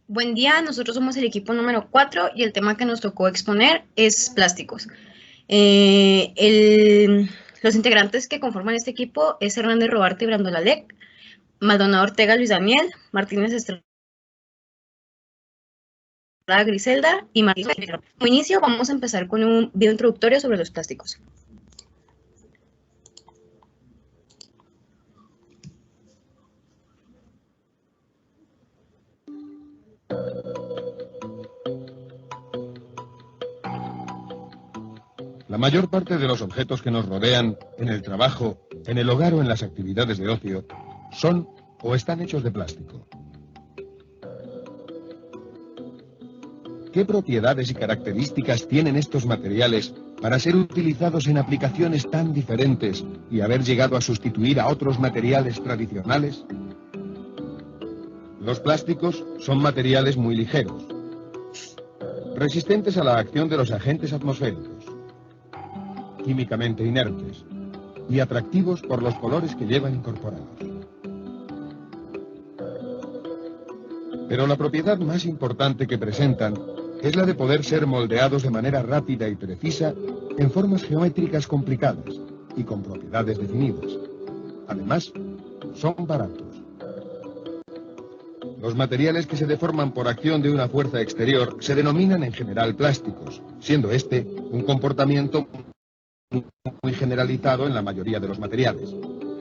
Buen día, nosotros somos el equipo número 4 y el tema que nos tocó exponer es plásticos. Los integrantes que conforman este equipo es Hernández Robarte y Brando Lalec, Maldonado Ortega Luis Daniel, Martínez Estrada Griselda y Martínez. Como inicio vamos a empezar con un video introductorio sobre los plásticos. La mayor parte de los objetos que nos rodean en el trabajo, en el hogar o en las actividades de ocio son o están hechos de plástico. ¿Qué propiedades y características tienen estos materiales para ser utilizados en aplicaciones tan diferentes y haber llegado a sustituir a otros materiales tradicionales? Los plásticos son materiales muy ligeros, resistentes a la acción de los agentes atmosféricos, químicamente inertes y atractivos por los colores que llevan incorporados. Pero la propiedad más importante que presentan es la de poder ser moldeados de manera rápida y precisa en formas geométricas complicadas y con propiedades definidas. Además, son baratos. Los materiales que se deforman por acción de una fuerza exterior se denominan en general plásticos, siendo este un comportamiento muy generalizado en la mayoría de los materiales.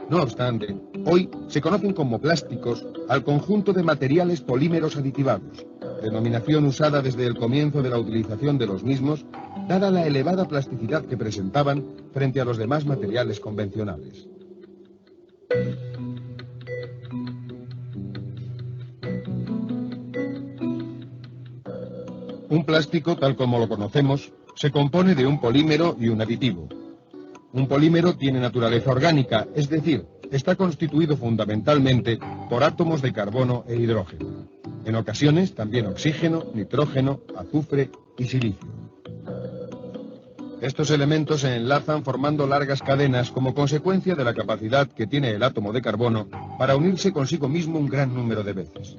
No obstante, hoy se conocen como plásticos al conjunto de materiales polímeros aditivados, denominación usada desde el comienzo de la utilización de los mismos, dada la elevada plasticidad que presentaban frente a los demás materiales convencionales. Un plástico, tal como lo conocemos, se compone de un polímero y un aditivo. Un polímero tiene naturaleza orgánica, es decir, está constituido fundamentalmente por átomos de carbono e hidrógeno. En ocasiones también oxígeno, nitrógeno, azufre y silicio. Estos elementos se enlazan formando largas cadenas como consecuencia de la capacidad que tiene el átomo de carbono para unirse consigo mismo un gran número de veces.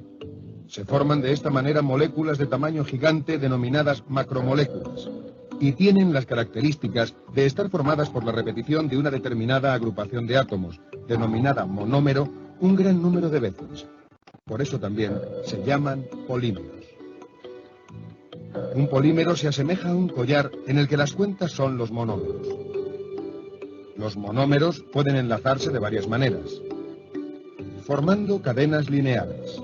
Se forman de esta manera moléculas de tamaño gigante denominadas macromoléculas y tienen las características de estar formadas por la repetición de una determinada agrupación de átomos, denominada monómero, un gran número de veces. Por eso también se llaman polímeros. Un polímero se asemeja a un collar en el que las cuentas son los monómeros. Los monómeros pueden enlazarse de varias maneras, formando cadenas lineares,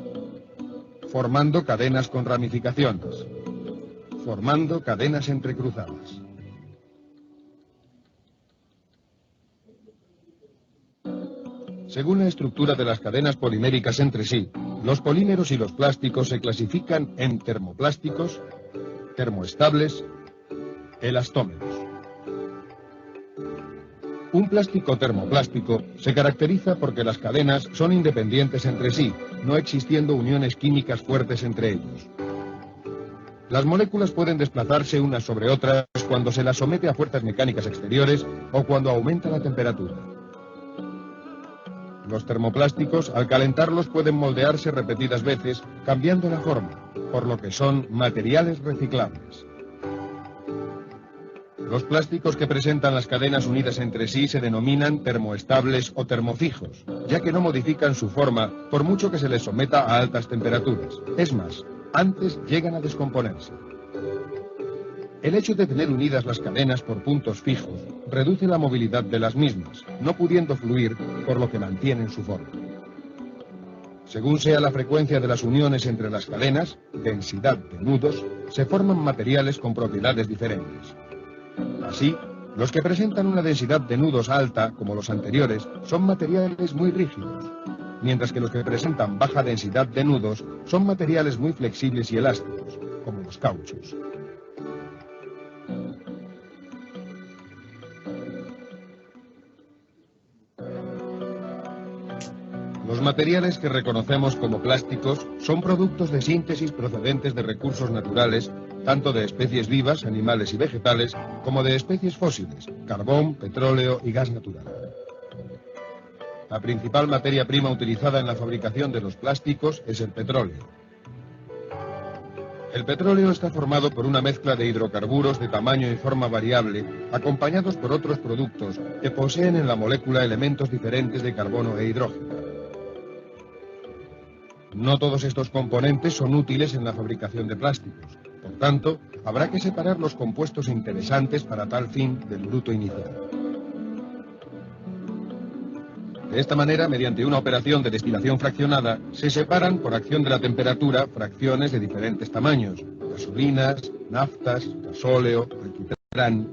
formando cadenas con ramificaciones, formando cadenas entrecruzadas. Según la estructura de las cadenas poliméricas entre sí, los polímeros y los plásticos se clasifican en termoplásticos, termoestables, elastómeros. Un plástico termoplástico se caracteriza porque las cadenas son independientes entre sí, no existiendo uniones químicas fuertes entre ellos. Las moléculas pueden desplazarse unas sobre otras cuando se las somete a fuerzas mecánicas exteriores o cuando aumenta la temperatura. Los termoplásticos, al calentarlos, pueden moldearse repetidas veces, cambiando la forma, por lo que son materiales reciclables. Los plásticos que presentan las cadenas unidas entre sí se denominan termoestables o termofijos, ya que no modifican su forma por mucho que se les someta a altas temperaturas. Es más, antes llegan a descomponerse. El hecho de tener unidas las cadenas por puntos fijos reduce la movilidad de las mismas, no pudiendo fluir, por lo que mantienen su forma. Según sea la frecuencia de las uniones entre las cadenas, densidad de nudos, se forman materiales con propiedades diferentes. Así, los que presentan una densidad de nudos alta, como los anteriores, son materiales muy rígidos, mientras que los que presentan baja densidad de nudos son materiales muy flexibles y elásticos, como los cauchos. Los materiales que reconocemos como plásticos son productos de síntesis procedentes de recursos naturales, tanto de especies vivas, animales y vegetales, como de especies fósiles, carbón, petróleo y gas natural. La principal materia prima utilizada en la fabricación de los plásticos es el petróleo. El petróleo está formado por una mezcla de hidrocarburos de tamaño y forma variable, acompañados por otros productos que poseen en la molécula elementos diferentes de carbono e hidrógeno. No todos estos componentes son útiles en la fabricación de plásticos. Por tanto, habrá que separar los compuestos interesantes para tal fin del bruto inicial. De esta manera, mediante una operación de destilación fraccionada, se separan por acción de la temperatura fracciones de diferentes tamaños: gasolinas, naftas, gasóleo, alquitrán.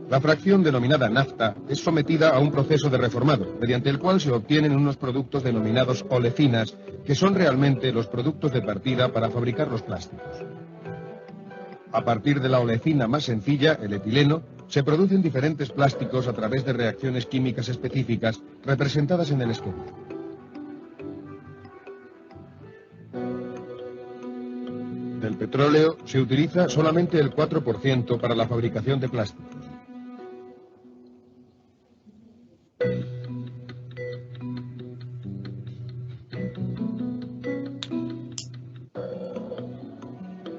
La fracción denominada nafta es sometida a un proceso de reformado, mediante el cual se obtienen unos productos denominados olecinas, que son realmente los productos de partida para fabricar los plásticos. A partir de la olecina más sencilla, el etileno, se producen diferentes plásticos a través de reacciones químicas específicas representadas en el esquema. Del petróleo se utiliza solamente el 4% para la fabricación de plásticos.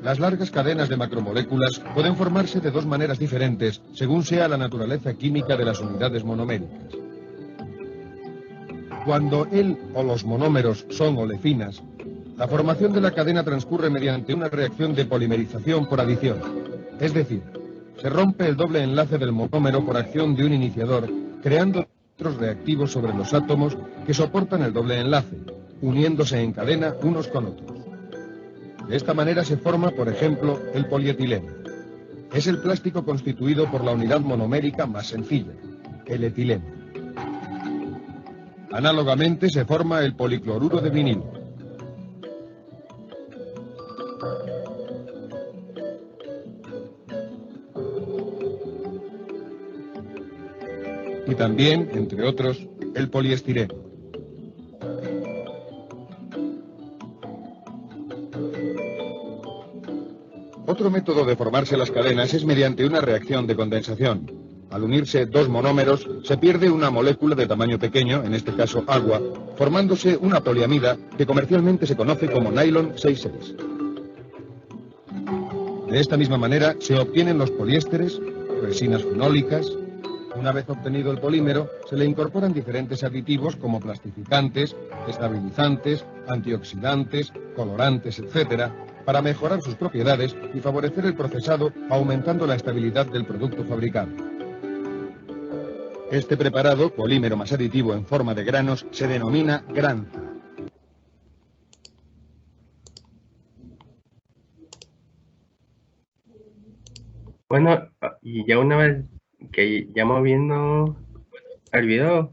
Las largas cadenas de macromoléculas pueden formarse de dos maneras diferentes según sea la naturaleza química de las unidades monoméricas. Cuando el o los monómeros son olecinas, la formación de la cadena transcurre mediante una reacción de polimerización por adición. Es decir, se rompe el doble enlace del monómero por acción de un iniciador, creando otros reactivos sobre los átomos que soportan el doble enlace, uniéndose en cadena unos con otros. De esta manera se forma, por ejemplo, el polietileno. Es el plástico constituido por la unidad monomérica más sencilla, el etileno. Análogamente se forma el policloruro de vinilo. Y también, entre otros, el poliestireno. Otro método de formarse las cadenas es mediante una reacción de condensación. Al unirse dos monómeros, se pierde una molécula de tamaño pequeño, en este caso agua, formándose una poliamida que comercialmente se conoce como nylon 6,6. De esta misma manera se obtienen los poliésteres, resinas fenólicas. Una vez obtenido el polímero, se le incorporan diferentes aditivos como plastificantes, estabilizantes, antioxidantes, colorantes, etc., para mejorar sus propiedades y favorecer el procesado, aumentando la estabilidad del producto fabricado. Este preparado, polímero más aditivo en forma de granos, se denomina granza. Bueno, y ya una vez que ya hemos viendo el video,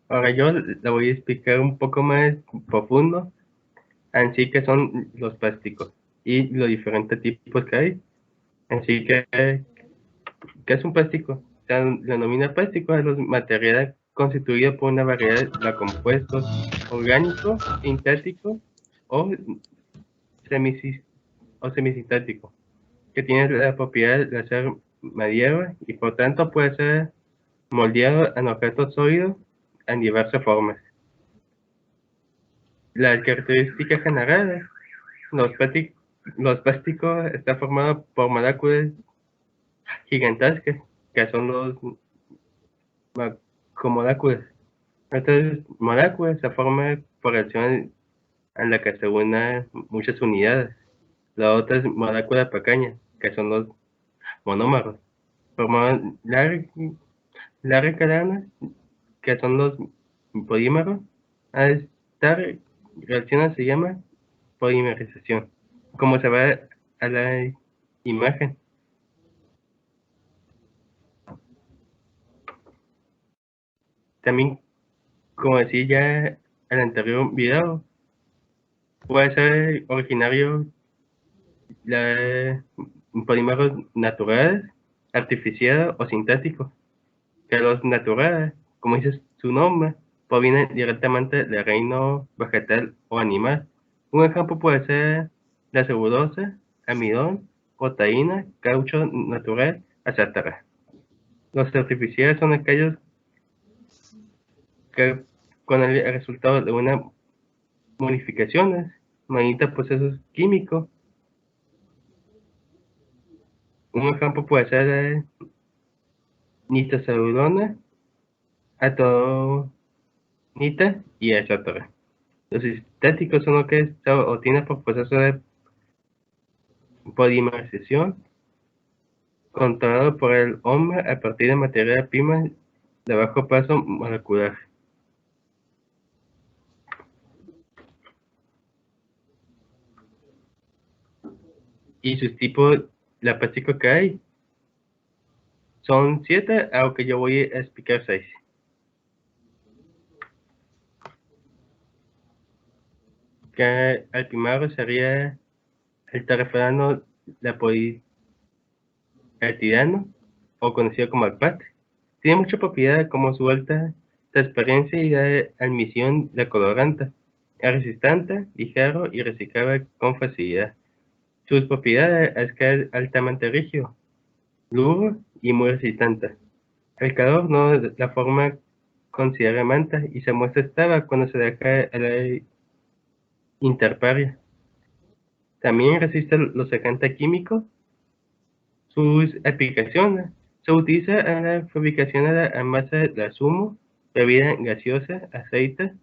ahora yo le voy a explicar un poco más profundo en sí que son los plásticos y los diferentes tipos que hay. Así que, ¿qué es un plástico? Se denomina plástico a los materiales constituidos por una variedad de compuestos orgánicos, sintéticos o semisintéticos, que tienen la propiedad de ser malleable y por tanto puede ser moldeado en objetos sólidos en diversas formas. Las características generales: los plásticos están formados por moléculas gigantescas, que son los macromoléculas. Estas moléculas se forman por acción en la que se unen muchas unidades. Las otras moléculas pequeñas, que son los monómeros, forman largas cadenas, que son los polímeros. A esta reacción se llama polimerización, como se ve a la imagen. También, como decía ya en el anterior video, puede ser originario de polímeros naturales, artificiales o sintéticos, que los naturales, como dice su nombre, provienen directamente del reino vegetal o animal. Un ejemplo puede ser la celulosa, almidón, proteína, caucho natural, etc. Los artificiales son aquellos que con el resultado de unas modificaciones manita procesos químicos. Un ejemplo puede ser nitrosamina, atonita y etcétera. Los sintéticos son los que se obtienen por proceso de polimerización controlado por el hombre a partir de materia prima de bajo peso molecular. Y sus tipos de plástico que hay son 7, aunque yo voy a explicar 6. Que el primero sería el terefrano de polietileno, o conocido como el PAT. Tiene mucha propiedad como su alta transparencia y de admisión de colorante. Es resistente, ligero y reciclable con facilidad. Sus propiedades es que es altamente rígido, duro y muy resistente. El calor no la forma considerablemente y se muestra estable cuando se deja el aire intemperie. También resiste los agentes químicos. Sus aplicaciones se utiliza en la fabricación de envases de zumo, bebida gaseosa, aceite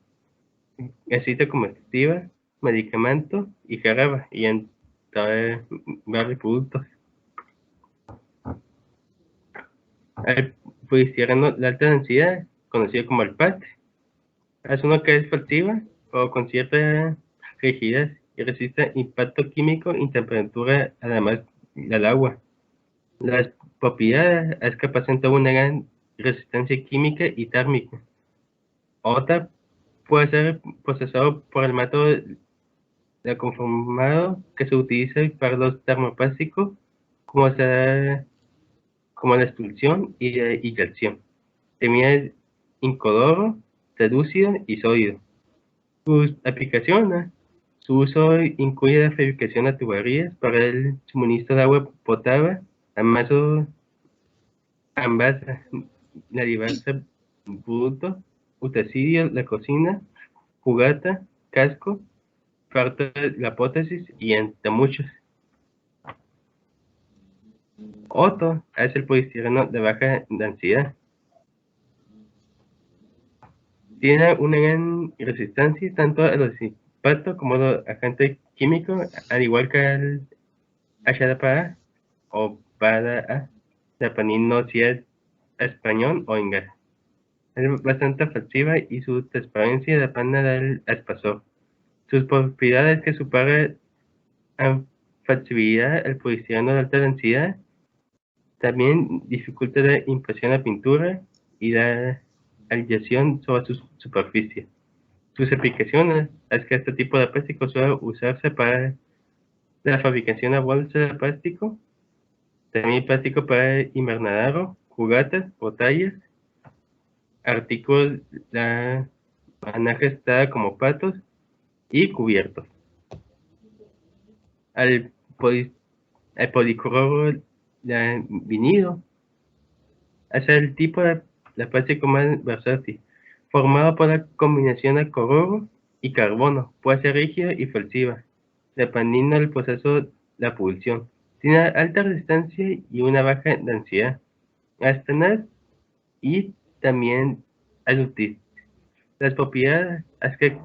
comestible, medicamentos y jarabe, y en varios productos. El poliestireno de alta densidad, conocido como el PAT, es uno que es flexible o con cierta rigidez y resiste impacto químico y temperatura, además del agua. Las propiedades es que presenta una gran resistencia química y térmica. Otra puede ser procesado por el método de conformado que se utiliza para los termoplásticos, como la expulsión y la inyección. También es incoloro, translúcido y sólido. Sus aplicaciones. Su uso incluye la fabricación de tuberías para el suministro de agua potable, además de diversos productos, utensilios de cocina, juguetes, casco, parte de la hipótesis y entre muchos. Otro es el poliestireno de baja densidad. Tiene una gran resistencia tanto a los impactos como a los agentes químicos, al igual que el HDPA o PDA, dependiendo si es español o inglés. Es bastante flexible y su transparencia depende del espesor. Sus propiedades que superan en flexibilidad el poliestireno de alta densidad, también dificulta la impresión de pintura y la adhesión sobre su superficie. Sus aplicaciones es que este tipo de plástico suele usarse para la fabricación de bolsas de plástico, también plástico para invernadero, juguetes, botellas, artículos de anaje como platos y cubiertos. El policloruro de vinilo es el tipo de plástico más versátil, formado por la combinación de cloruro y carbono. Puede ser rígido y flexible, dependiendo del proceso de la pulsión. Tiene alta resistencia y una baja densidad. Es tener y también es útil. Las propiedades es que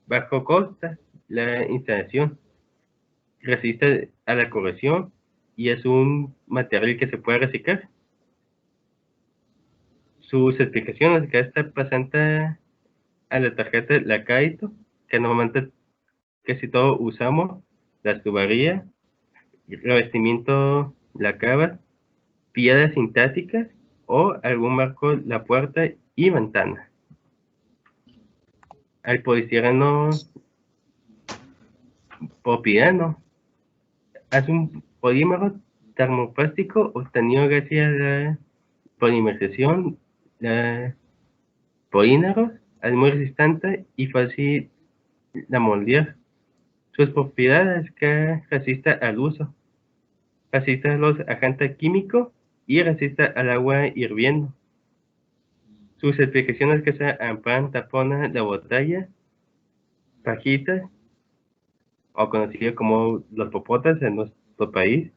bajo costo la instalación, resiste a la corrosión y es un material que se puede reciclar. Sus explicaciones que está presente a la tarjeta de la crédito, que normalmente casi todos usamos, las tuberías, revestimiento lacaba, piedras sintéticas o algún marco la puerta y ventana. El poliestireno propileno es un polímero termoplástico obtenido gracias a la polimerización de polímeros. Es muy resistente y fácil de moldear. Sus propiedades es que resiste al uso, resiste a los agentes químicos y resiste al agua hirviendo. Sus aplicaciones que se emplean tapones de botella, pajitas, o conocido como los popotes en nuestro país,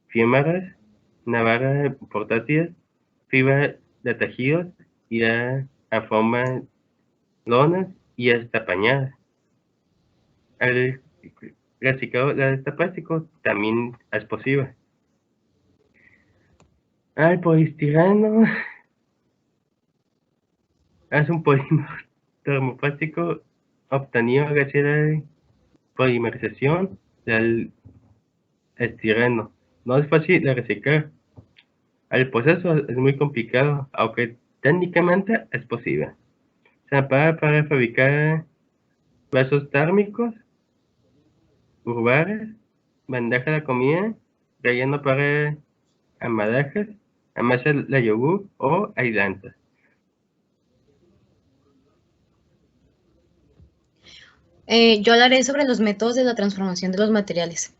fímaras, navajas portátiles, fibra de tejidos y a forma lonas y hasta pañadas. El reciclado de este plástico también es posible. El poliestireno es un polímero termoplástico obtenido gracias a la polimerización del estireno. No es fácil de reciclar. El proceso es muy complicado, aunque técnicamente es posible. Se empara para fabricar vasos térmicos, urbares, bandejas de comida, relleno para embalajes, envases de yogur o aislantes. Yo hablaré sobre los métodos de la transformación de los materiales.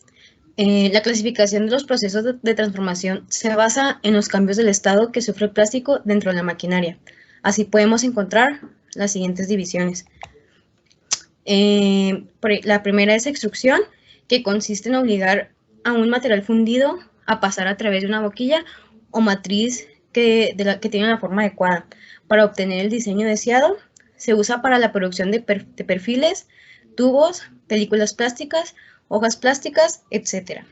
La clasificación de los procesos de transformación se basa en los cambios del estado que sufre el plástico dentro de la maquinaria. Así podemos encontrar las siguientes divisiones. La primera es extrusión, que consiste en obligar a un material fundido a pasar a través de una boquilla o matriz que tiene la forma adecuada para obtener el diseño deseado. Se usa para la producción de perfiles, tubos, películas plásticas, hojas plásticas, etc.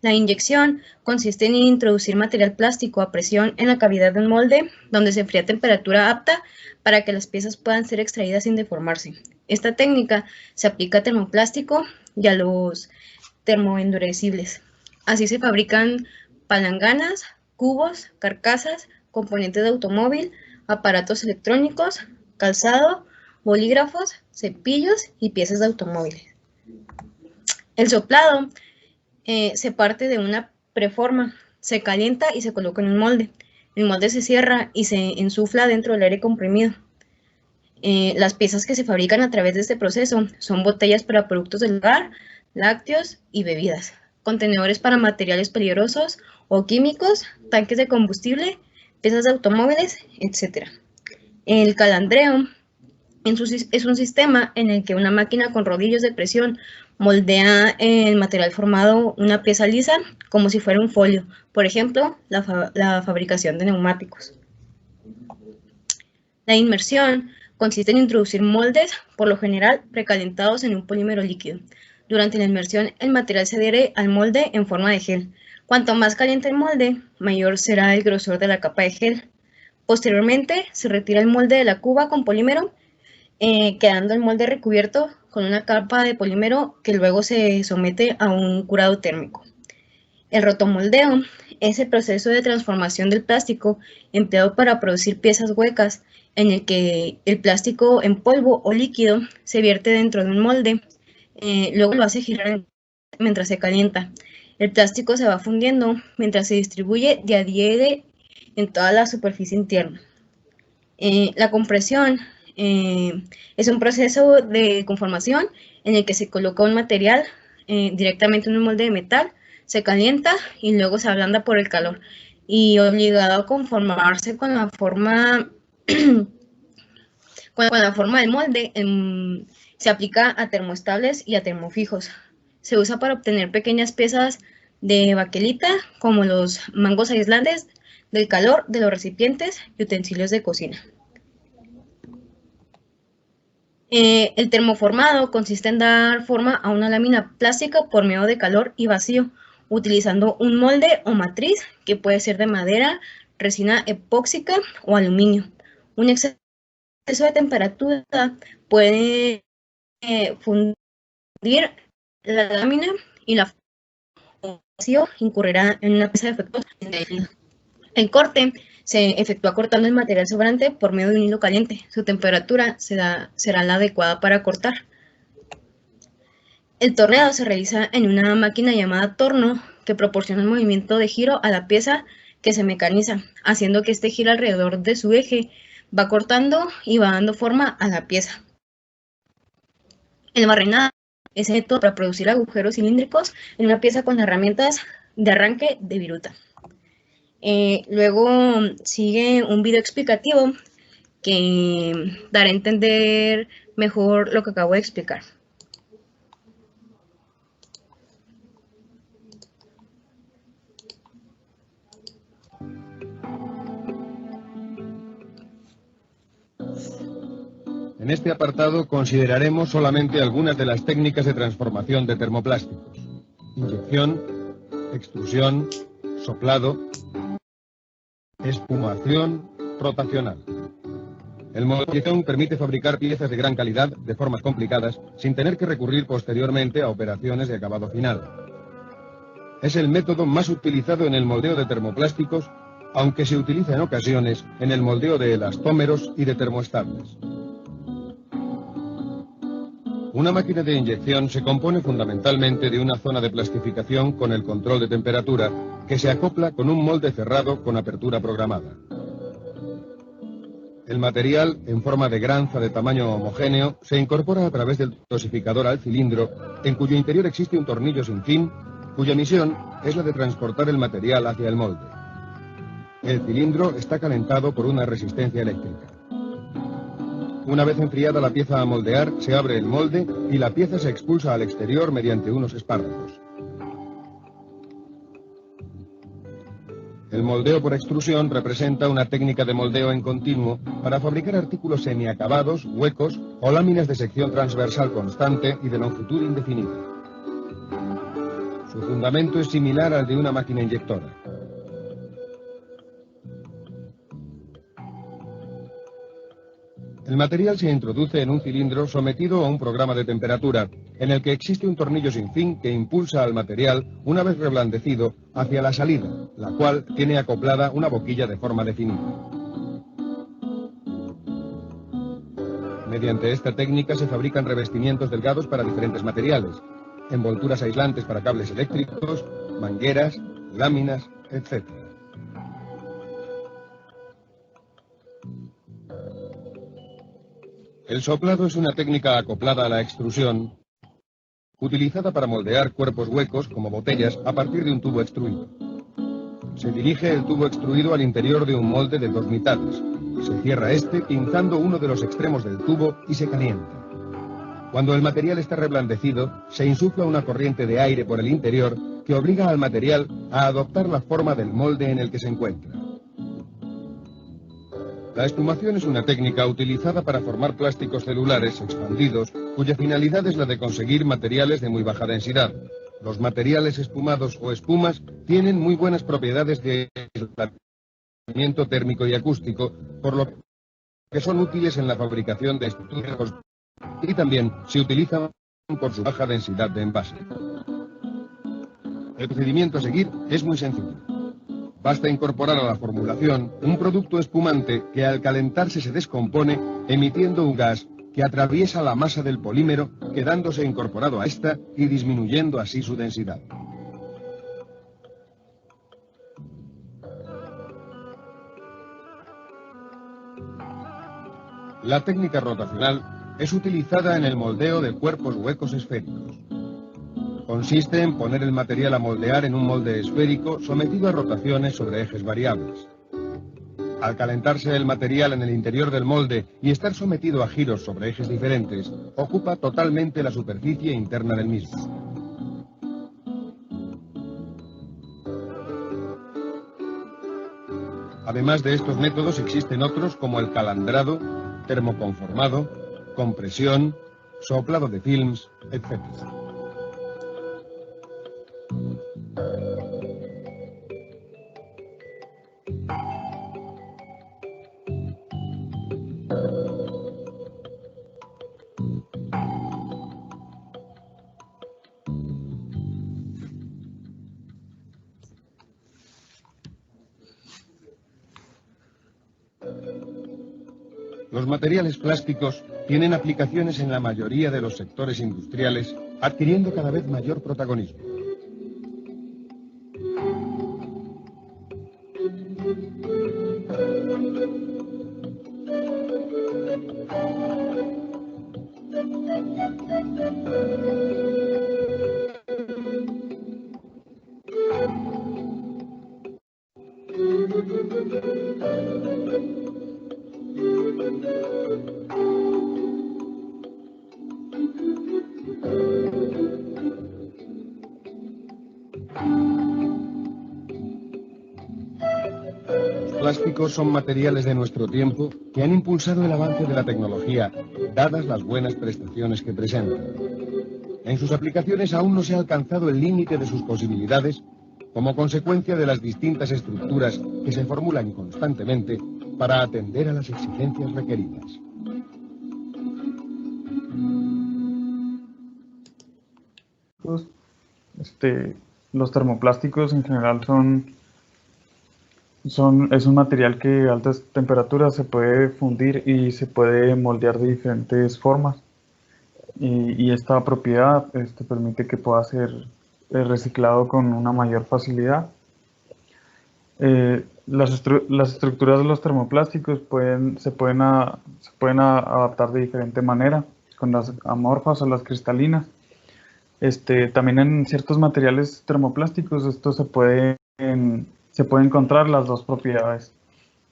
La inyección consiste en introducir material plástico a presión en la cavidad de un molde donde se enfría a temperatura apta para que las piezas puedan ser extraídas sin deformarse. Esta técnica se aplica a termoplástico y a los termoendurecibles. Así se fabrican palanganas, cubos, carcasas, componentes de automóvil, aparatos electrónicos, calzado, bolígrafos, cepillos y piezas de automóviles. El soplado se parte de una preforma, se calienta y se coloca en un molde. El molde se cierra y se insufla dentro del aire comprimido. Las piezas que se fabrican a través de este proceso son botellas para productos del hogar, lácteos y bebidas, contenedores para materiales peligrosos o químicos, tanques de combustible, piezas de automóviles, etc. El calandreo es un sistema en el que una máquina con rodillos de presión moldea el material formado una pieza lisa como si fuera un folio, por ejemplo, la fabricación de neumáticos. La inmersión consiste en introducir moldes, por lo general precalentados en un polímero líquido. Durante la inmersión, el material se adhiere al molde en forma de gel. Cuanto más caliente el molde, mayor será el grosor de la capa de gel. Posteriormente, se retira el molde de la cuba con polímero, quedando el molde recubierto con una capa de polímero que luego se somete a un curado térmico. El rotomoldeo es el proceso de transformación del plástico empleado para producir piezas huecas en el que el plástico en polvo o líquido se vierte dentro de un molde, luego lo hace girar mientras se calienta. El plástico se va fundiendo mientras se distribuye y adhiere en toda la superficie interna. La compresión es un proceso de conformación en el que se coloca un material directamente en un molde de metal, se calienta y luego se ablanda por el calor y obligado a conformarse con la forma del molde, se aplica a termoestables y a termofijos. Se usa para obtener pequeñas piezas de baquelita como los mangos aislantes del calor de los recipientes y utensilios de cocina. El termoformado consiste en dar forma a una lámina plástica por medio de calor y vacío, utilizando un molde o matriz que puede ser de madera, resina epóxica o aluminio. Un exceso de temperatura puede fundir la lámina y la vacío incurrirá en una pieza defectuosa. El corte se efectúa cortando el material sobrante por medio de un hilo caliente. Su temperatura será la adecuada para cortar. El torneado se realiza en una máquina llamada torno que proporciona el movimiento de giro a la pieza que se mecaniza, haciendo que este gire alrededor de su eje, va cortando y va dando forma a la pieza. El barrenado es el método para producir agujeros cilíndricos en una pieza con herramientas de arranque de viruta. Luego sigue un video explicativo que dará a entender mejor lo que acabo de explicar. En este apartado consideraremos solamente algunas de las técnicas de transformación de termoplásticos: inyección, extrusión, soplado, espumación, rotacional. El modo de inyección permite fabricar piezas de gran calidad de formas complicadas sin tener que recurrir posteriormente a operaciones de acabado final. Es el método más utilizado en el moldeo de termoplásticos, aunque se utiliza en ocasiones en el moldeo de elastómeros y de termoestables. Una máquina de inyección se compone fundamentalmente de una zona de plastificación con el control de temperatura que se acopla con un molde cerrado con apertura programada. El material, en forma de granza de tamaño homogéneo, se incorpora a través del dosificador al cilindro, en cuyo interior existe un tornillo sin fin, cuya misión es la de transportar el material hacia el molde. El cilindro está calentado por una resistencia eléctrica. Una vez enfriada la pieza a moldear, se abre el molde y la pieza se expulsa al exterior mediante unos espárragos. El moldeo por extrusión representa una técnica de moldeo en continuo para fabricar artículos semiacabados, huecos o láminas de sección transversal constante y de longitud indefinida. Su fundamento es similar al de una máquina inyectora. El material se introduce en un cilindro sometido a un programa de temperatura, en el que existe un tornillo sin fin que impulsa al material, una vez reblandecido, hacia la salida, la cual tiene acoplada una boquilla de forma definida. Mediante esta técnica se fabrican revestimientos delgados para diferentes materiales, envolturas aislantes para cables eléctricos, mangueras, láminas, etc. El soplado es una técnica acoplada a la extrusión, utilizada para moldear cuerpos huecos, como botellas, a partir de un tubo extruido. Se dirige el tubo extruido al interior de un molde de dos mitades. Se cierra este pinzando uno de los extremos del tubo y se calienta. Cuando el material está reblandecido, se insufla una corriente de aire por el interior que obliga al material a adoptar la forma del molde en el que se encuentra. La espumación es una técnica utilizada para formar plásticos celulares expandidos, cuya finalidad es la de conseguir materiales de muy baja densidad. Los materiales espumados o espumas tienen muy buenas propiedades de aislamiento térmico y acústico, por lo que son útiles en la fabricación de estructuras y también se utilizan por su baja densidad de envase. El procedimiento a seguir es muy sencillo. Basta incorporar a la formulación un producto espumante que al calentarse se descompone emitiendo un gas que atraviesa la masa del polímero, quedándose incorporado a esta y disminuyendo así su densidad. La técnica rotacional es utilizada en el moldeo de cuerpos huecos esféricos. Consiste en poner el material a moldear en un molde esférico sometido a rotaciones sobre ejes variables. Al calentarse el material en el interior del molde y estar sometido a giros sobre ejes diferentes, ocupa totalmente la superficie interna del mismo. Además de estos métodos existen otros como el calandrado, termoconformado, compresión, soplado de films, etc. Los materiales plásticos tienen aplicaciones en la mayoría de los sectores industriales, adquiriendo cada vez mayor protagonismo. Los termoplásticos son materiales de nuestro tiempo que han impulsado el avance de la tecnología, dadas las buenas prestaciones que presentan. En sus aplicaciones aún no se ha alcanzado el límite de sus posibilidades como consecuencia de las distintas estructuras que se formulan constantemente para atender a las exigencias requeridas. Los termoplásticos en general es un material que a altas temperaturas se puede fundir y se puede moldear de diferentes formas. Y esta propiedad permite que pueda ser reciclado con una mayor facilidad. Las estructuras de los termoplásticos se pueden adaptar de diferente manera, con las amorfas o las cristalinas. También en ciertos materiales termoplásticos se puede encontrar las dos propiedades.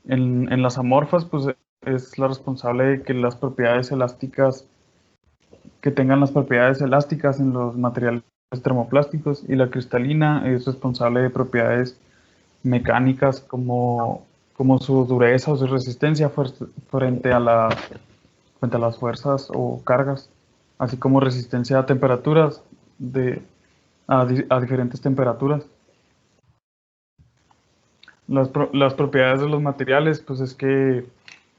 En las amorfas, pues es la responsable de que las propiedades elásticas, que tengan las propiedades elásticas en los materiales termoplásticos, y la cristalina es responsable de propiedades mecánicas como su dureza o su resistencia frente a las fuerzas o cargas, así como resistencia a temperaturas a diferentes temperaturas. Las propiedades de los materiales, pues de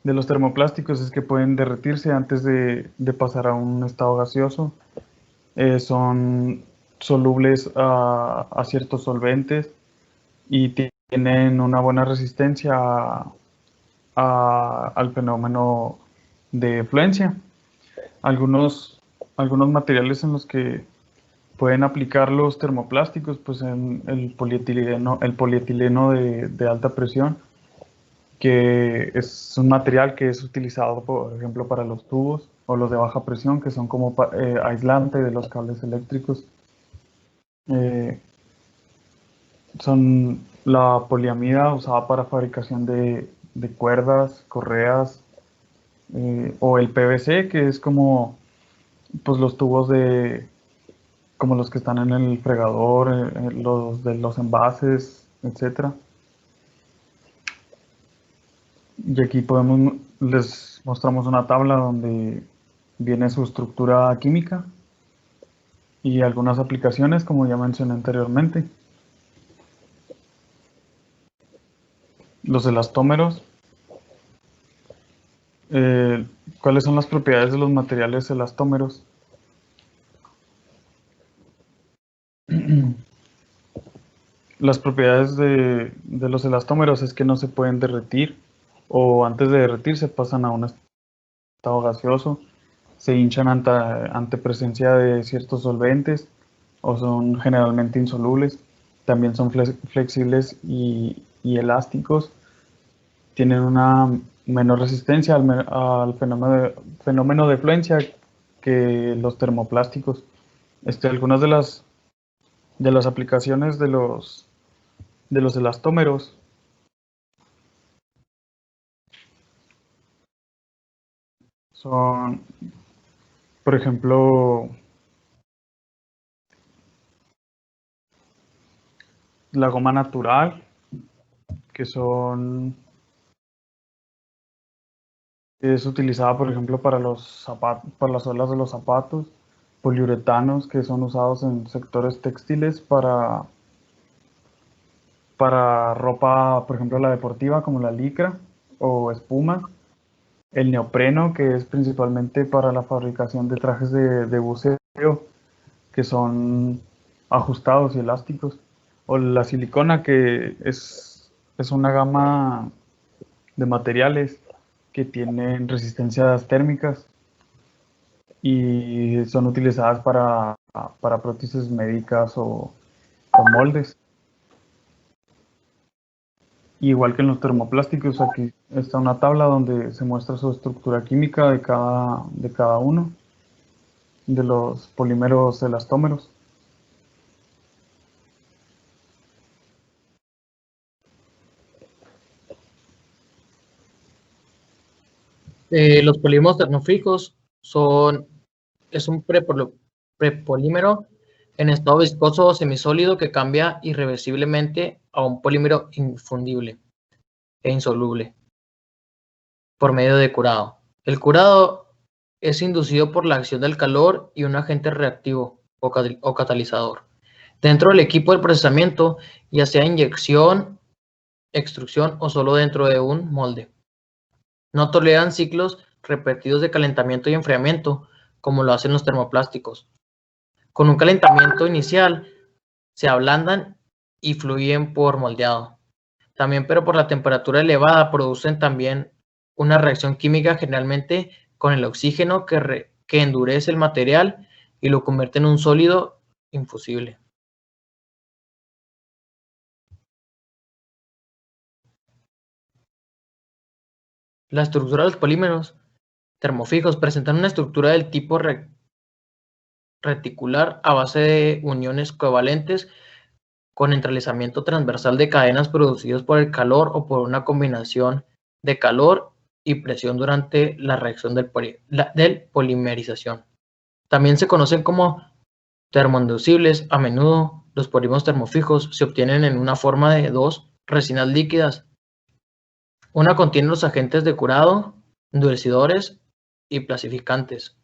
los termoplásticos, es que pueden derretirse antes de pasar a un estado gaseoso. Son solubles a ciertos solventes y tienen una buena resistencia al fenómeno de fluencia. Algunos materiales en los que pueden aplicar los termoplásticos, pues en el polietileno de alta presión, que es un material que es utilizado, por ejemplo, para los tubos, o los de baja presión, que son como aislante de los cables eléctricos. Son la poliamida usada para fabricación de cuerdas, correas, o el PVC, que es como pues los tubos como los que están en el fregador, los de los envases, etc. Y aquí les mostramos una tabla donde viene su estructura química y algunas aplicaciones, como ya mencioné anteriormente. Los elastómeros. ¿Cuáles son las propiedades de los materiales elastómeros? Las propiedades de los elastómeros es que no se pueden derretir, o antes de derretirse pasan a un estado gaseoso, se hinchan ante presencia de ciertos solventes, o son generalmente insolubles. También son flexibles y elásticos. Tienen una menor resistencia al fenómeno de fluencia que los termoplásticos. Algunas de las aplicaciones de los elastómeros son, por ejemplo, la goma natural, que es utilizada, por ejemplo, para para las suelas de los zapatos. Poliuretanos, que son usados en sectores textiles para ropa, por ejemplo, la deportiva, como la licra o espuma. El neopreno, que es principalmente para la fabricación de trajes de buceo, que son ajustados y elásticos. O la silicona, que es una gama de materiales que tienen resistencias térmicas y son utilizadas para prótesis médicas o moldes. Igual que en los termoplásticos, aquí está una tabla donde se muestra su estructura química de cada uno de los polímeros elastómeros. Los polímeros termofijos es un prepolímero en estado viscoso o semisólido que cambia irreversiblemente a un polímero infundible. e insoluble por medio de curado. El curado es inducido por la acción del calor y un agente reactivo o catalizador dentro del equipo de procesamiento, ya sea inyección, extrusión o solo dentro de un molde. No toleran ciclos repetidos de calentamiento y enfriamiento, como lo hacen los termoplásticos. Con un calentamiento inicial, se ablandan y fluyen por moldeado. También, pero por la temperatura elevada, producen también una reacción química generalmente con el oxígeno que endurece el material y lo convierte en un sólido infusible. La estructura de los polímeros termofijos presentan una estructura del tipo reticular a base de uniones covalentes con entrelazamiento transversal de cadenas producidos por el calor o por una combinación de calor y presión durante la reacción del polimerización. También se conocen como termoinducibles. A menudo, los polímeros termofijos se obtienen en una forma de dos resinas líquidas. Una contiene los agentes de curado, endurecidores y plasificantes.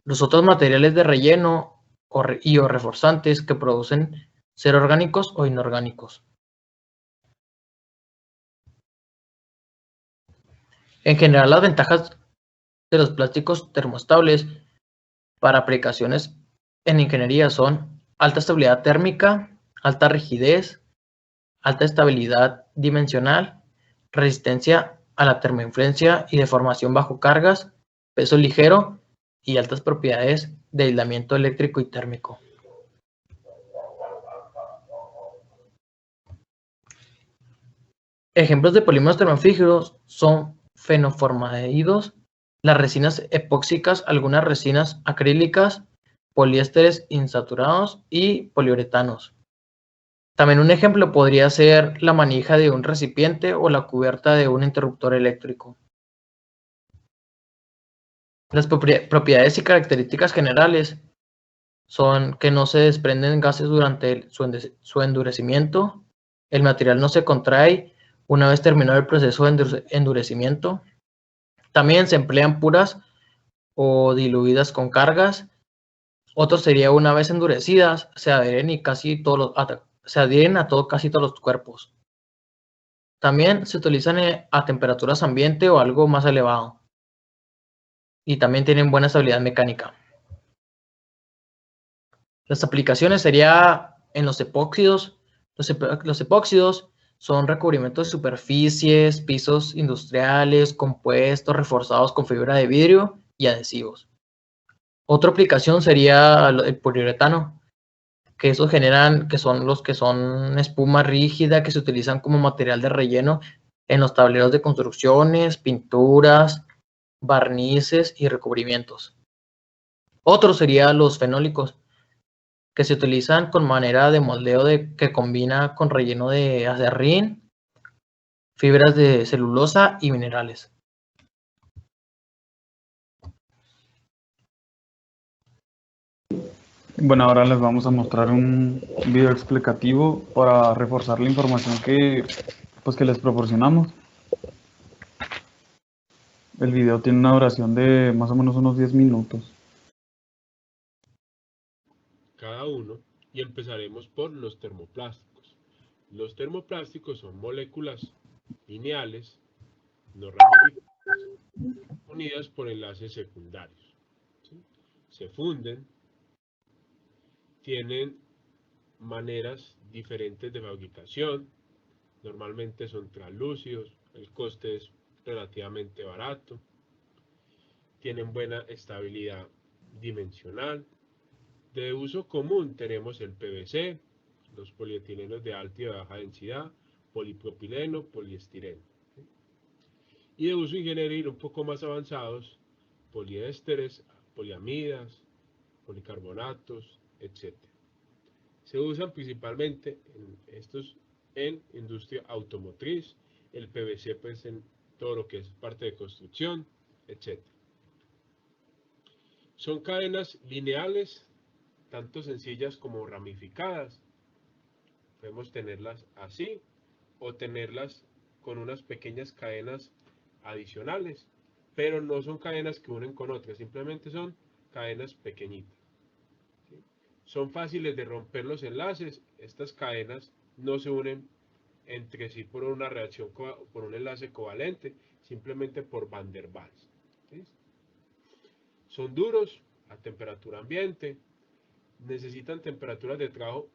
Los otros materiales de relleno o reforzantes que producen ser orgánicos o inorgánicos. En general, las ventajas de los plásticos termoestables para aplicaciones en ingeniería son alta estabilidad térmica, alta rigidez, alta estabilidad dimensional, resistencia a la termoinfluencia y deformación bajo cargas, peso ligero y altas propiedades de aislamiento eléctrico y térmico. Ejemplos de polímeros termofílicos son fenoformaldehídos, las resinas epóxicas, algunas resinas acrílicas, poliésteres insaturados y poliuretanos. También un ejemplo podría ser la manija de un recipiente o la cubierta de un interruptor eléctrico. Las propiedades y características generales son que no se desprenden gases durante su endurecimiento, el material no se contrae una vez terminado el proceso de endurecimiento. También se emplean puras o diluidas con cargas. Otro sería una vez endurecidas, se adhieren casi todos los cuerpos. También se utilizan a temperaturas ambiente o algo más elevado. Y también tienen buena estabilidad mecánica. Las aplicaciones sería en los epóxidos. Los epóxidos son recubrimientos de superficies, pisos industriales, compuestos, reforzados con fibra de vidrio y adhesivos. Otra aplicación sería el poliuretano, que son los que son espuma rígida que se utilizan como material de relleno en los tableros de construcciones, pinturas, barnices y recubrimientos. Otro sería los fenólicos, que se utilizan con manera de moldeo que combina con relleno de acerrín, fibras de celulosa y minerales. Bueno, ahora les vamos a mostrar un video explicativo para reforzar la información que les proporcionamos. El video tiene una duración de más o menos unos 10 minutos. Cada uno, y empezaremos por los termoplásticos. Los termoplásticos son moléculas lineales, no ramificadas, unidas por enlaces secundarios. ¿Sí? Se funden, tienen maneras diferentes de fabricación, normalmente son translúcidos, el coste es relativamente barato, tienen buena estabilidad dimensional. De uso común tenemos el PVC, los polietilenos de alta y baja densidad, polipropileno, poliestireno. Y de uso ingenieril un poco más avanzados, poliésteres, poliamidas, policarbonatos, etc. Se usan principalmente en industria automotriz, el PVC pues en todo lo que es parte de construcción, etc. Son cadenas lineales, tanto sencillas como ramificadas. Podemos tenerlas así o tenerlas con unas pequeñas cadenas adicionales, pero no son cadenas que unen con otras, simplemente son cadenas pequeñitas. ¿Sí? Son fáciles de romper los enlaces, estas cadenas no se unen entre sí por una reacción, por un enlace covalente, simplemente por Van der Waals. ¿Sí? Son duros a temperatura ambiente, necesitan temperaturas de trabajo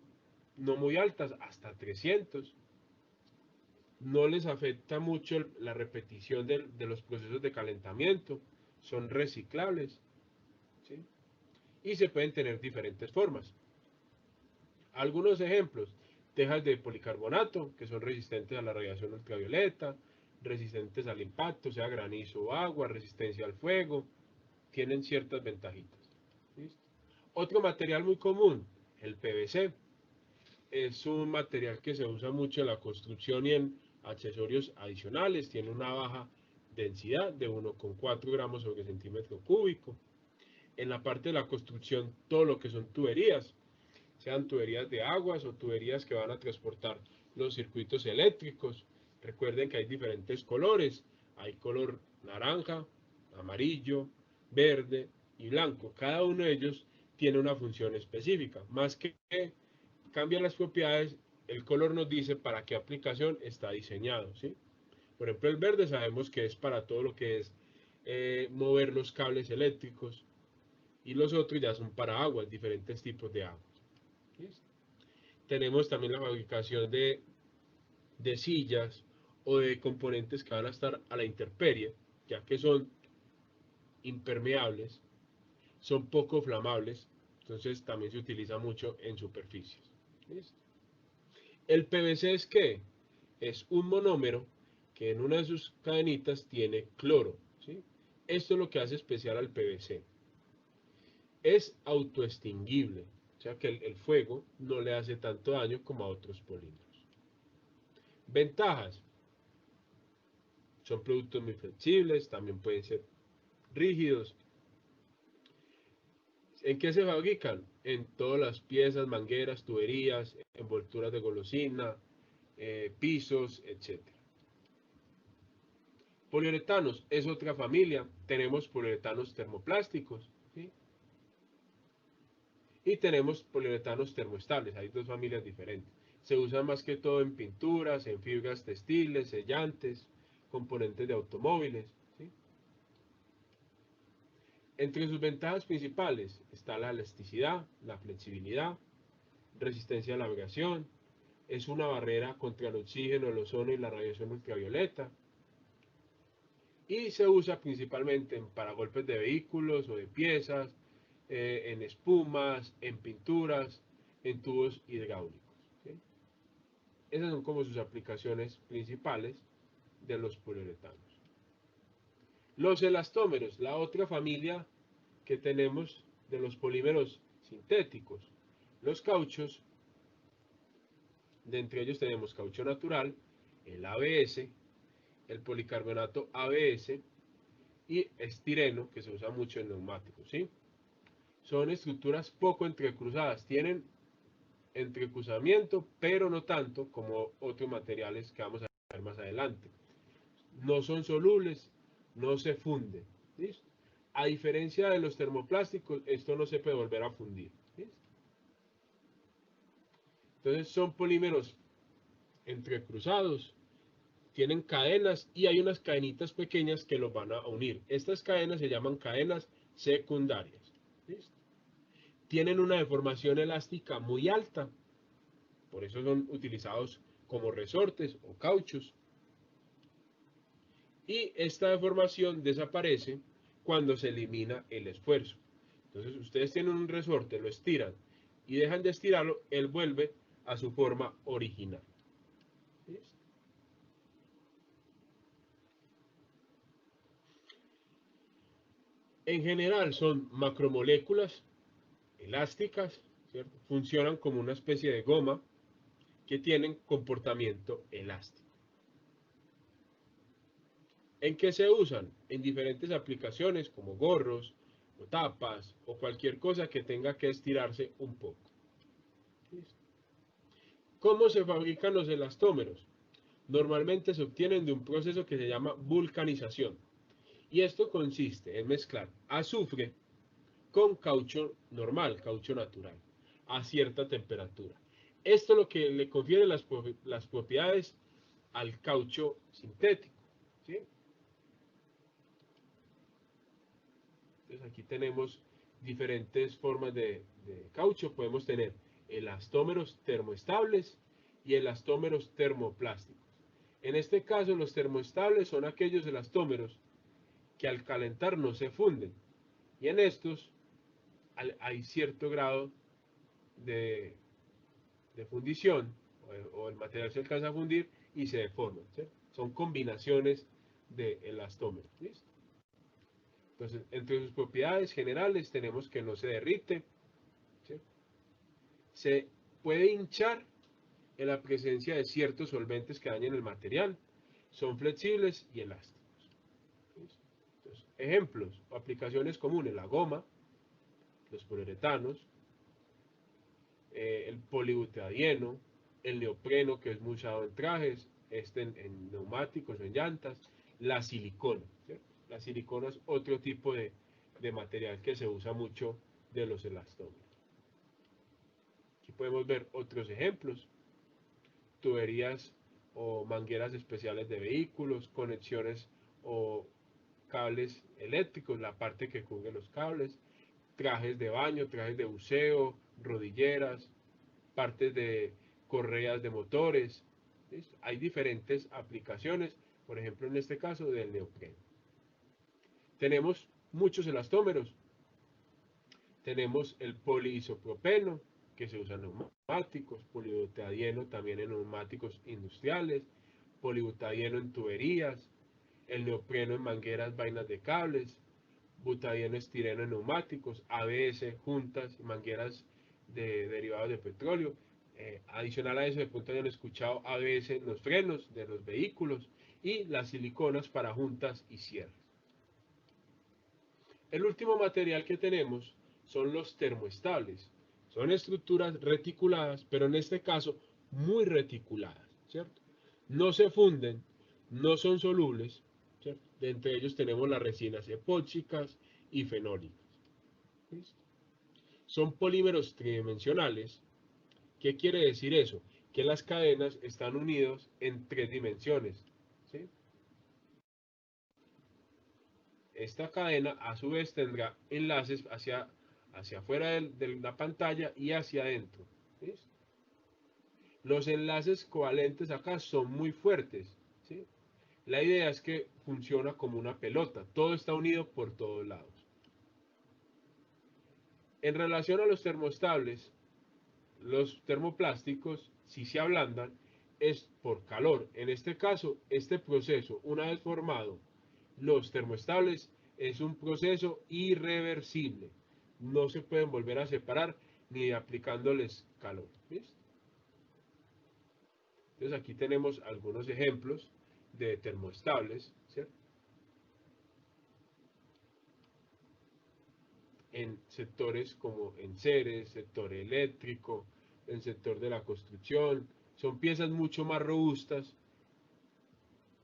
no muy altas, hasta 300. No les afecta mucho la repetición de los procesos de calentamiento, son reciclables, ¿sí? Y se pueden tener diferentes formas. Algunos ejemplos: tejas de policarbonato, que son resistentes a la radiación ultravioleta, resistentes al impacto, sea granizo o agua, resistencia al fuego, tienen ciertas ventajitas. ¿Listo? Otro material muy común, el PVC. Es un material que se usa mucho en la construcción y en accesorios adicionales, tiene una baja densidad de 1,4 gramos sobre centímetro cúbico. En la parte de la construcción, todo lo que son tuberías, sean tuberías de aguas o tuberías que van a transportar los circuitos eléctricos. Recuerden que hay diferentes colores, hay color naranja, amarillo, verde y blanco. Cada uno de ellos tiene una función específica. Más que cambian las propiedades, el color nos dice para qué aplicación está diseñado, ¿sí? Por ejemplo, el verde sabemos que es para todo lo que es mover los cables eléctricos, y los otros ya son para aguas, diferentes tipos de aguas. ¿Listo? Tenemos también la fabricación de sillas o de componentes que van a estar a la intemperie, ya que son impermeables, son poco flamables, entonces también se utiliza mucho en superficies. ¿Listo? El PVC es ¿qué? Es un monómero que en una de sus cadenitas tiene cloro, ¿sí? Esto es lo que hace especial al PVC. Es autoextinguible, o sea que el fuego no le hace tanto daño como a otros polímeros. Ventajas: son productos muy flexibles, también pueden ser rígidos. ¿En qué se fabrican? En todas las piezas, mangueras, tuberías, envolturas de golosina, pisos, etc. Poliuretanos es otra familia. Tenemos poliuretanos termoplásticos, ¿sí? Y tenemos poliuretanos termoestables. Hay dos familias diferentes. Se usan más que todo en pinturas, en fibras textiles, sellantes, componentes de automóviles, ¿sí? Entre sus ventajas principales está la elasticidad, la flexibilidad, resistencia a la abrasión, es una barrera contra el oxígeno, el ozono y la radiación ultravioleta, y se usa principalmente en paragolpes de vehículos o de piezas, en espumas, en pinturas, en tubos hidráulicos, ¿sí? Esas son como sus aplicaciones principales de los poliuretanos. Los elastómeros, la otra familia que tenemos de los polímeros sintéticos. Los cauchos, de entre ellos tenemos caucho natural, el ABS, el policarbonato ABS y estireno, que se usa mucho en neumáticos, ¿sí? Son estructuras poco entrecruzadas, tienen entrecruzamiento, pero no tanto como otros materiales que vamos a ver más adelante. No son solubles, no se funden, ¿listo? A diferencia de los termoplásticos, esto no se puede volver a fundir, ¿listo? Entonces son polímeros entrecruzados, tienen cadenas y hay unas cadenitas pequeñas que los van a unir. Estas cadenas se llaman cadenas secundarias, ¿listo? Tienen una deformación elástica muy alta, por eso son utilizados como resortes o cauchos. Y esta deformación desaparece cuando se elimina el esfuerzo. Entonces ustedes tienen un resorte, lo estiran y dejan de estirarlo, él vuelve a su forma original. ¿Listo? En general son macromoléculas elásticas, ¿cierto? Funcionan como una especie de goma que tienen comportamiento elástico. ¿En qué se usan? En diferentes aplicaciones como gorros o tapas o cualquier cosa que tenga que estirarse un poco. ¿Listo? ¿Cómo se fabrican los elastómeros? Normalmente se obtienen de un proceso que se llama vulcanización. Y esto consiste en mezclar azufre con caucho normal, caucho natural, a cierta temperatura. Esto es lo que le confiere las propiedades al caucho sintético, ¿sí? Entonces aquí tenemos diferentes formas de caucho. Podemos tener elastómeros termoestables y elastómeros termoplásticos. En este caso, los termoestables son aquellos elastómeros que al calentar no se funden. Y en estos hay cierto grado de fundición, o el material se alcanza a fundir y se deforman, ¿sí? Son combinaciones de elastómeros. ¿Listo? Entonces, entre sus propiedades generales tenemos que no se derrite, ¿sí? Se puede hinchar en la presencia de ciertos solventes que dañen el material, son flexibles y elásticos. ¿Listo? Entonces, ejemplos o aplicaciones comunes: la goma, los poliuretanos, el polibutadieno, el neopreno, que es muy usado en trajes, en neumáticos o en llantas, la silicona, ¿sí? La silicona es otro tipo de material que se usa mucho de los elastómeros. Aquí podemos ver otros ejemplos: tuberías o mangueras especiales de vehículos, conexiones o cables eléctricos, la parte que cubre los cables, trajes de baño, trajes de buceo, rodilleras, partes de correas de motores. ¿Listo? Hay diferentes aplicaciones, por ejemplo en este caso del neopreno. Tenemos muchos elastómeros. Tenemos el poliisopropeno, que se usa en neumáticos, polibutadieno también en neumáticos industriales, polibutadieno en tuberías, el neopreno en mangueras, vainas de cables, butadieno estireno en neumáticos, ABS, juntas, mangueras de derivados de petróleo. Adicional a eso, de pronto hayan escuchado ABS en los frenos de los vehículos y las siliconas para juntas y cierres. El último material que tenemos son los termoestables. Son estructuras reticuladas, pero en este caso muy reticuladas, ¿cierto? No se funden, no son solubles, ¿cierto? De entre ellos tenemos las resinas epóxicas y fenólicas. ¿Listo? Son polímeros tridimensionales. ¿Qué quiere decir eso? Que las cadenas están unidas en 3 dimensiones, ¿sí? Esta cadena a su vez tendrá enlaces hacia afuera de la pantalla y hacia adentro. ¿Listo? Los enlaces covalentes acá son muy fuertes, ¿sí? La idea es que funciona como una pelota, todo está unido por todos lados. En relación a los termoestables, los termoplásticos, si se ablandan, es por calor. En este caso, este proceso, una vez formado, los termoestables, es un proceso irreversible. No se pueden volver a separar ni aplicándoles calor. ¿Listo? Entonces aquí tenemos algunos ejemplos de termoestables, ¿cierto? En sectores como enseres, sector eléctrico, el sector de la construcción. Son piezas mucho más robustas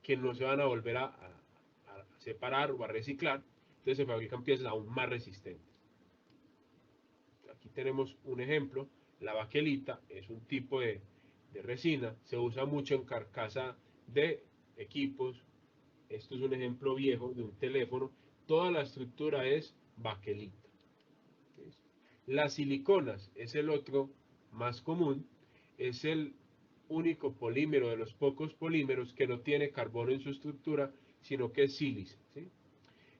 que no se van a volver a separar o a reciclar. Entonces se fabrican piezas aún más resistentes. Aquí tenemos un ejemplo: la baquelita es un tipo de resina, se usa mucho en carcasa de equipos. Esto es un ejemplo viejo de un teléfono. Toda la estructura es baquelita. Las siliconas es el otro más común, es el único polímero de los pocos polímeros que no tiene carbono en su estructura, sino que es sílice, ¿sí?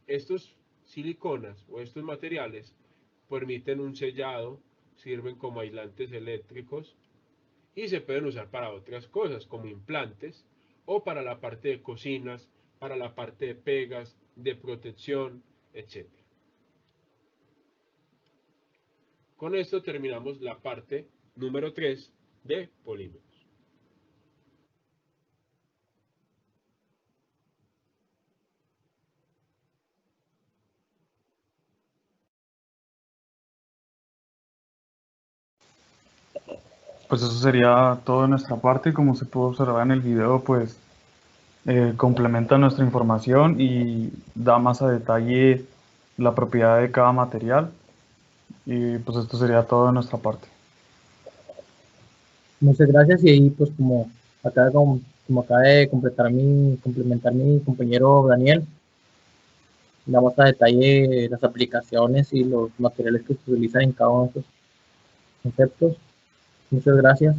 Estos siliconas o estos materiales permiten un sellado, sirven como aislantes eléctricos y se pueden usar para otras cosas como implantes o para la parte de cocinas, para la parte de pegas, de protección, etc. Con esto terminamos la parte número 3 de polímeros. Pues eso sería todo de nuestra parte. Como se pudo observar en el video, pues complementa nuestra información y da más a detalle la propiedad de cada material. Y pues esto sería todo de nuestra parte. Muchas gracias y ahí pues como acaba de complementar mi compañero Daniel, damos a detalle las aplicaciones y los materiales que se utilizan en cada uno de estos conceptos. Muchas gracias.